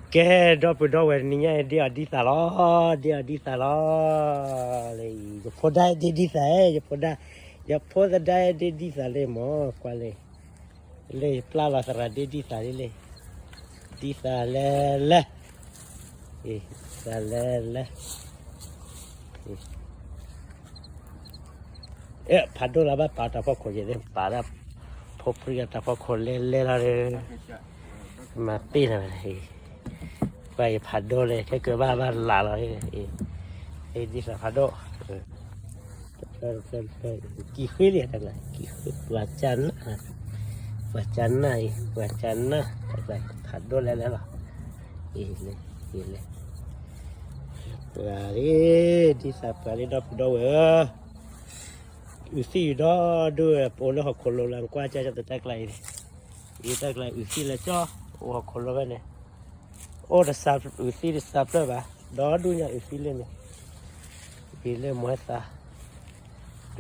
Ke do wer niya dia di salo le je poda di sa je poda ya poda da di sa le mo kwale le plava sara di sa le di sa le sa le phado la ba pa ta pho kho je le pa da pho priya ta pho kho le la le ma pi naไปผัดโดเลยถ้าเกิดว่าหลาเราไอ้ดิสผัดโดกี่ขึ้นเลยทั้งนั้นกี่ขึ้นวัดจันนะอะไรผัดโดแล้วหรอเลยปลาดิสปลาดิดโดอุซี่ดอด้วยโอ้แล้วเขาคนเรากว่าจะตะไกลอีตะไกลอุซี่แล้วจ้าโอ้เขาคนเราเนี่ยโอ้แต่สับอุซี่สับเลยปะดอดูเนี่ยอุซี่เลยเนี่ยปีเลยมัวซา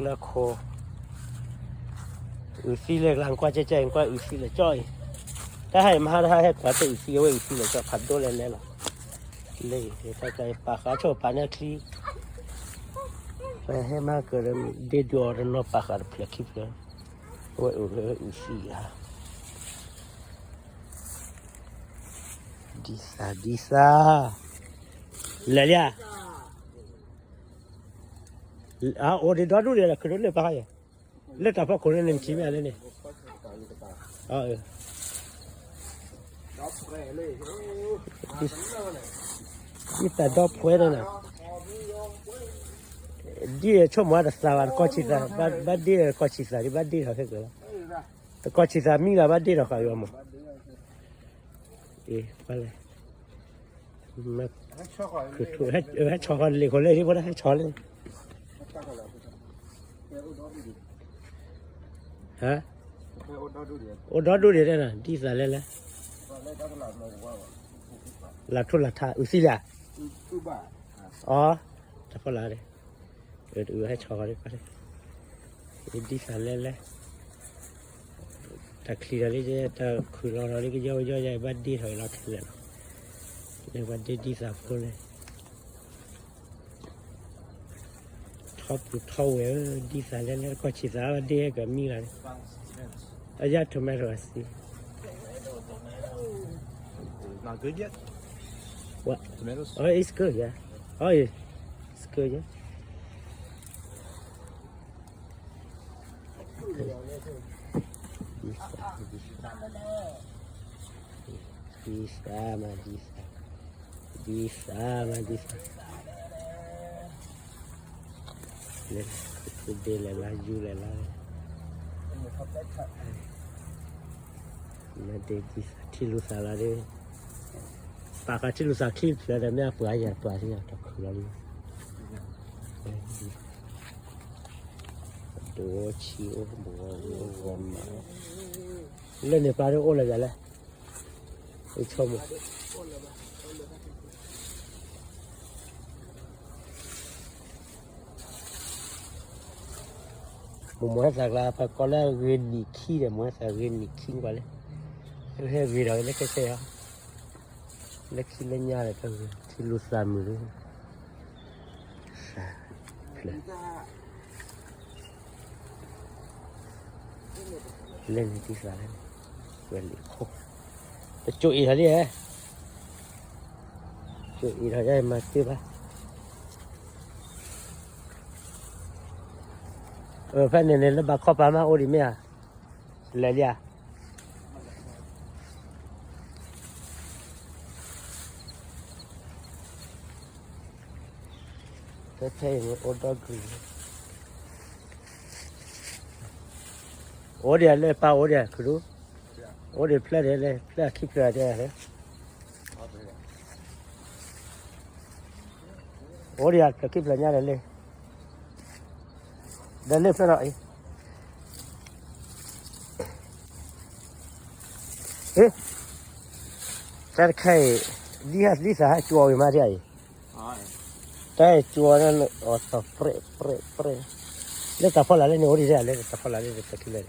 แล้วโคอุซี่เลยหลังกว่าจะกว่าอุซี่เลยจ้อยถ้าให้มาถ้าให้กว่าจะอุซี่ไว้อุซี่เลยจะผัดโดนเลยหรอเลยถ้าใจปากขาโชว์ปากเนี่ยคลีไปให้มากเกินเดือดร้อนนอกปากขาเพลียคิดเลยว่าอุซี่อ่ะดีซาเลยอ่ะโอ้เดี๋ยวดูเลยละคือเลยปะเนี่ยเล่นแต่พวกคนเล่นขี้ไม่อะไรเนี่ยนี่แต่ดอกเพลย์นะดีชั่วโมงละ3 วันก็ชิดละบัดดีก็ชิดละบัดดีเขาเท่าไหร่แต่ก็ชิดละมีละบัดดีเราขายอยู่มั้งไปเลยมาคือถูกให้ช้อนเลยคนเลยที่พวกนั้นให้ช้อนเลยฮะโอ้ดอดูเดี๋ยวนะดีสาเลยละหลักทุนหลักท่าอุซิล่ะอ๋อจะพอละเลยให้ช้อนเลยไปเลยดีสาเลยละถ้าคลีร์เลยจะคือเราเลยก็ย่อยบัดดีถอยเราขึ้นเลยในวันดีสามคนเลยท็อปอยู่เท่าดีสายแล้วก็ชีสาวันดีกับมีอะไรอายาทำไมรอสิ Not good yet. What? Tomatoes? Oh, it's good, yeah. Oh, yeah. It's good, yeah. Bisa. Gede laju lelah. Nanti bisa tilu salah deh. Pakai tilu sakit sudah ni apa aja sih tak keluar. Dua cio bawa mana. Lene pada olah jalan. Itu semua. Mua sạc là phải có là nguyên nhị khi để mua sạc nguyên nhị khi qua đấy, cái vì đó lấy cái xe lấy khi lên nhà để cái thì lụt làm rồi, lên thì sao lên, quên đi khô, chú ý thôi đi hả, chú ý thôi đây mà chưa ba. Phải nên là bà có bà mà ổn định à, lấy đi à? Thế thấy một ổn đó cứ ổn định lấy bao ổn định cứ đúng, ổn định plei đấy plei kịp rồi đấy, ổn định plei kịp là nhà đấy. Đến lên phải rồi. Cái khai đi xa chùa mà đi. Cái chùa nó ở tập pre. Lấy tập lại lên ngồi đi ra lấy tập lại lên tập lên.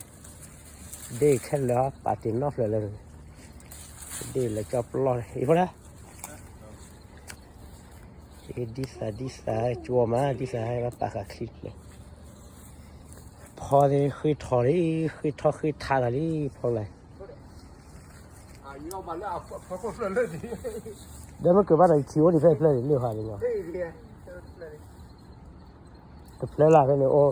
Để khai là party nó phải lên. Để là chụp lo. Ý vậy. ดีสาจัวมาดีสาให้มาปากคลิปเลยพอเลยเคยถอดเลยเคยทอเคยทาเลยพอเลยเดี๋ยวมันเกิดว่าอะไรคิวดิเพื่อนเพื่อนเรื่องอะไรเนาะแต่เพื่อนละกันเนี่ยโอ้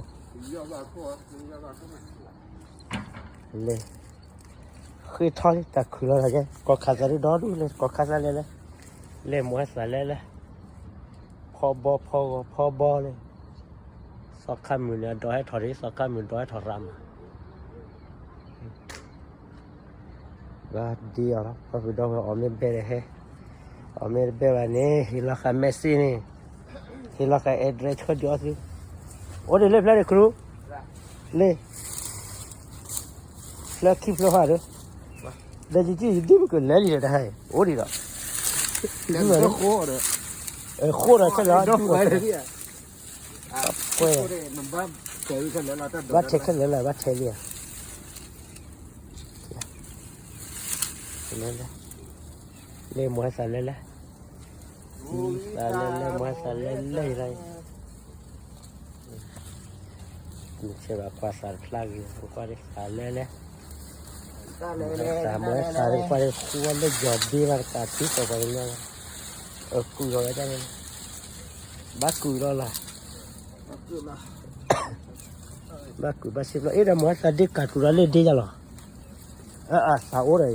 เลยเคยทอดแต่คืออะไรกันก็ขาดอะไรดอดูเลยก็ขาดอะไรเลยเล่มหัวสายเลยพอบอเลยสักคำมือเนี่ยดอยให้ถอดสักคำมือดอยถอดรำก็ดีอ่ะเพราะว่าดอยอเมริกาเฮ้อเมริกาเนี่ยฮิลาคาเมสซี่เนี่ยฮิลาคาเอ็ดเรชก็ยอดสิโอ้เดี๋ยวเล่นเลยครูเล่เล่คิดแล้วฮะเด้อเดี๋ยวจีดีมันก็เล่นเลยได้โอ้ดีละเล่นเลยโคตรโคตรใช่ไหมดูไปเลยเนี่ยโคตรน้ำบ้าเฉยกันแล้วเราต้องบ้าเฉยกันแล้วบ้าเฉยเลยนั่นแหละเล่มัวสารเลยละสารเลยมัวสารเลยเลยนี่ใช่ป่ะกว่าสารพลากิกว่าได้สารเลยละสารมัวสารกว่าได้ควรได้จอบดีมากการที่ต่อไปเนี่ยคุยอะไรกันบ้าคุยแล้วล่ะบ้าคุยบ้าสิบแล้วเดี๋ยวมัวสารดีการคุยอะไรดีจ้ะหรอสาวอะไร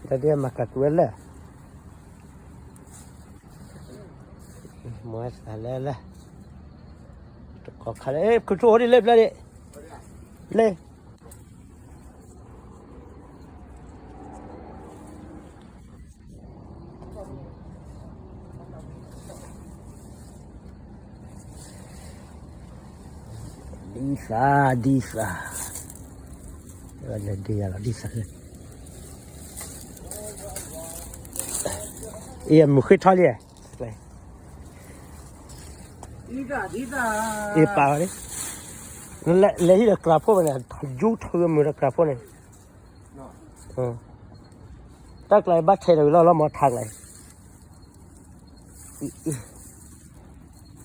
แต่เดี๋ยวมากัดตัวเลยมัวสารเลยก็ขายคุณชูนี่เล็บเลยเล่ดีสาอะไรดีอะไรดีสามุขทอลี่ป่าวนี่นั่นแหละเลยที่เรากราบพวกมันยูทูบมือเรากราบพวกนี้ตั้งใจบัดเทเราเรามาทางไหน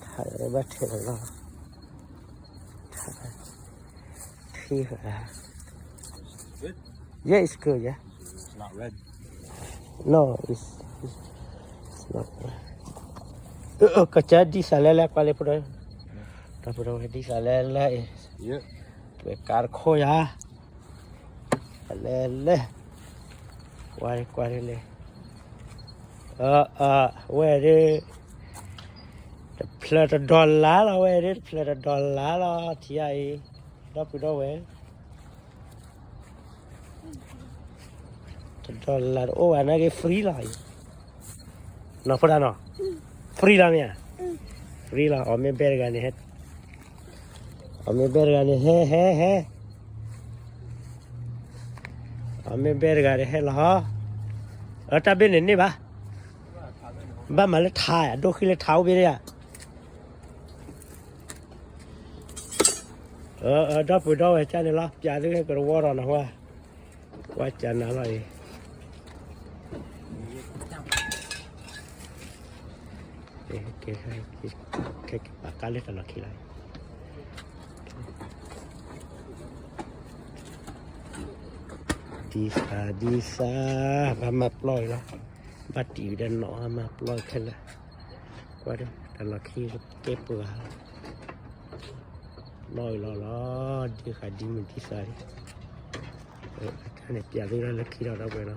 ทางไหนบัดเทเราที่ไหน Yeah, it's good, yeah. It's not red. No, it's not red. Kacau di salah kali pun. Tapi dah di salah. Yeah. Bekar kho ya. Salah. Kuari le. Where the plate $1 lah, where the plate $1 lah, tiai. Tapi dah where. $1 oh anak ke free lah no pada no free lah ni free lah ome bergani he ome bergani he ome bergani he lah tapi ni bah malah thai do kile thau be ya dah pun cha ni lah cha ni ke war na wa cha na lah cái bà cá lết là khi lại đi xa và mập lòi đó bắt chỉ đến nọ mập lòi khen là qua đây là khi cái bữa lòi lo đi khai đi mình đi xa đi cái này giờ đi ra là khi nào đâu về nó